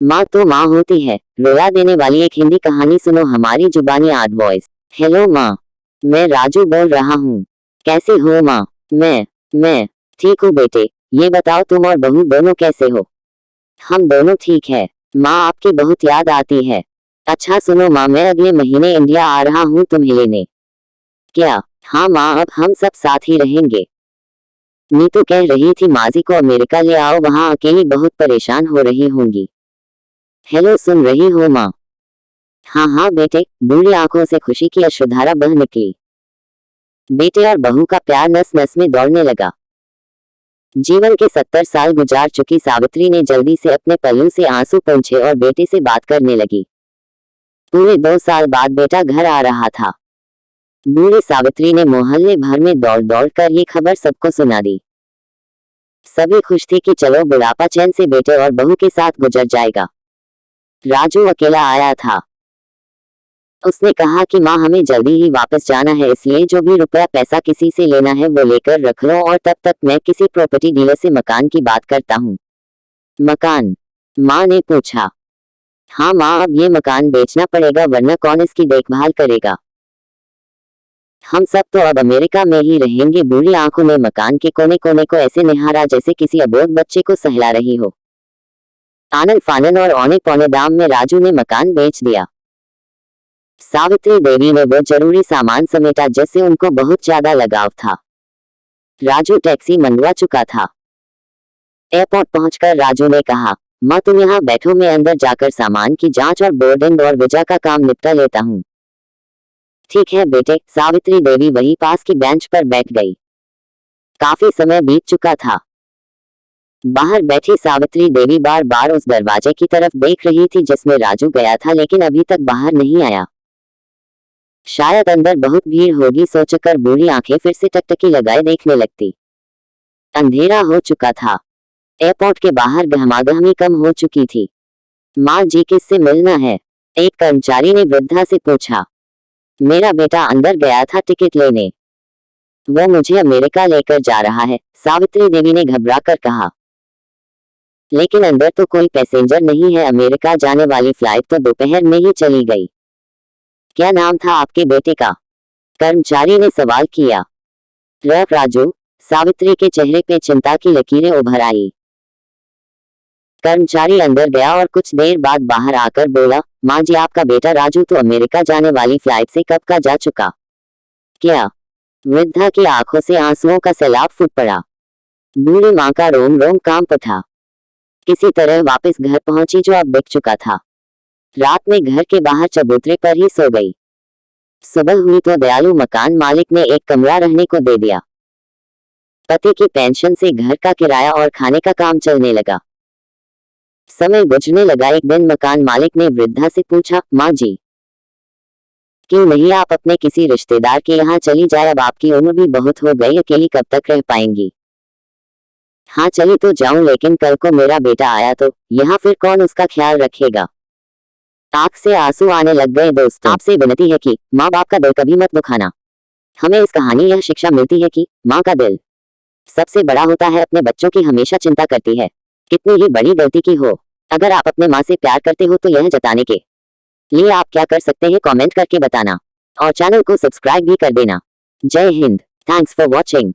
माँ तो माँ होती है। रुला देने वाली एक हिंदी कहानी सुनो हमारी जुबानी आर्ट वॉइस। हेलो माँ, मैं राजू बोल रहा हूँ। कैसी हो माँ? मैं ठीक हूँ बेटे। ये बताओ तुम और बहू दोनों कैसे हो? हम दोनों ठीक है। माँ आपकी बहुत याद आती है। अच्छा सुनो माँ, मैं अगले महीने इंडिया आ रहा हूँ तुम्हें लेने। क्या? हाँ माँ, अब हम सब साथ ही रहेंगे। नीतू कह रही थी माजी को अमेरिका ले आओ, वहाँ अकेली बहुत परेशान हो रही होंगी। हेलो, सुन रही हो माँ? हाँ हाँ बेटे। बूढ़ी आंखों से खुशी की अश्रुधारा बह निकली। बेटे और बहू का प्यार नस नस में दौड़ने लगा। जीवन के 70 साल गुजार चुकी सावित्री ने जल्दी से अपने पल्लू से आंसू पोंछे और बेटे से बात करने लगी। पूरे 2 साल बाद बेटा घर आ रहा था। बूढ़ी सावित्री ने मोहल्ले भर में दौड़ दौड़ कर ये खबर सबको सुना दी। सभी खुश थे कि चलो बुढ़ापा चैन से बेटे और बहू के साथ गुजर जाएगा। राजू अकेला आया था। उसने कहा कि माँ हमें जल्दी ही वापस जाना है, इसलिए जो भी रुपया पैसा किसी से लेना है वो लेकर रख लो और तब तक मैं किसी प्रॉपर्टी डीलर से मकान की बात करता हूँ। मकान? माँ ने पूछा। हाँ माँ, अब ये मकान बेचना पड़ेगा वरना कौन इसकी देखभाल करेगा। हम सब तो अब अमेरिका में ही रहेंगे। बूढ़ी आंखों ने मकान के कोने कोने को ऐसे निहारा जैसे किसी अबोध बच्चे को सहला रही हो। आनन फानन और औने पौने दाम में राजू ने मकान बेच दिया। सावित्री देवी ने वो जरूरी सामान समेटा जिससे उनको बहुत ज्यादा लगाव था। राजू टैक्सी मंगवा चुका था। एयरपोर्ट पहुंचकर राजू ने कहा, माँ तुम यहाँ बैठो, मैं अंदर जाकर सामान की जांच और बोर्डिंग और वीजा का काम निपटा लेता हूँ। ठीक है बेटे। सावित्री देवी वही पास की बेंच पर बैठ गई। काफी समय बीत चुका था। बाहर बैठी सावित्री देवी बार बार उस दरवाजे की तरफ देख रही थी जिसमें राजू गया था, लेकिन अभी तक बाहर नहीं आया। शायद अंदर बहुत भीड़ होगी सोचकर बूढ़ी आंखें फिर से टकटकी लगाए देखने लगती। अंधेरा हो चुका था। एयरपोर्ट के बाहर गहमागहमी कम हो चुकी थी। माँ जी किससे मिलना है? एक कर्मचारी ने वृद्धा से पूछा। मेरा बेटा अंदर गया था टिकट लेने। वो मुझे अमेरिका लेकर जा रहा है, सावित्री देवी ने घबराकर कहा। लेकिन अंदर तो कोई पैसेंजर नहीं है, अमेरिका जाने वाली फ्लाइट तो दोपहर में ही चली गई। क्या नाम था आपके बेटे का? कर्मचारी ने सवाल किया। राजू। सावित्री के चेहरे पे चिंता की लकीरें उभर आई। कर्मचारी अंदर गया और कुछ देर बाद बाहर आकर बोला, माँ जी आपका बेटा राजू तो अमेरिका जाने वाली फ्लाइट से कब का जा चुका। क्या? वृद्धा की आंखों से आंसुओं का सैलाब फूट पड़ा। बूढ़ी माँ का रोम रोम कांप उठा। किसी तरह वापस घर पहुंची जो अब बिक चुका था। रात में घर के बाहर चबूतरे पर ही सो गई। सुबह हुई तो दयालु मकान मालिक ने एक कमरा रहने को दे दिया। पति की पेंशन से घर का किराया और खाने का काम चलने लगा। समय गुजरने लगा। एक दिन मकान मालिक ने वृद्धा से पूछा, माँ जी क्यों नहीं आप अपने किसी रिश्तेदार के यहाँ चली जाए, अब आपकी उम्र भी बहुत हो गई, अकेली कब तक रह पाएंगी। हाँ चली तो जाऊं, लेकिन कल को मेरा बेटा आया तो यहाँ फिर कौन उसका ख्याल रखेगा। आंख से आंसू आने लग गए। दोस्तों आपसे विनती है कि माँ बाप का दिल कभी मत दुखाना। हमें इस कहानी यह शिक्षा मिलती है कि माँ का दिल सबसे बड़ा होता है, अपने बच्चों की हमेशा चिंता करती है, कितनी ही बड़ी गलती की हो। अगर आप अपने माँ से प्यार करते हो तो यह जताने के लिए आप क्या कर सकते हैं कमेंट करके बताना और चैनल को सब्सक्राइब भी कर देना। जय हिंद। Thanks for watching.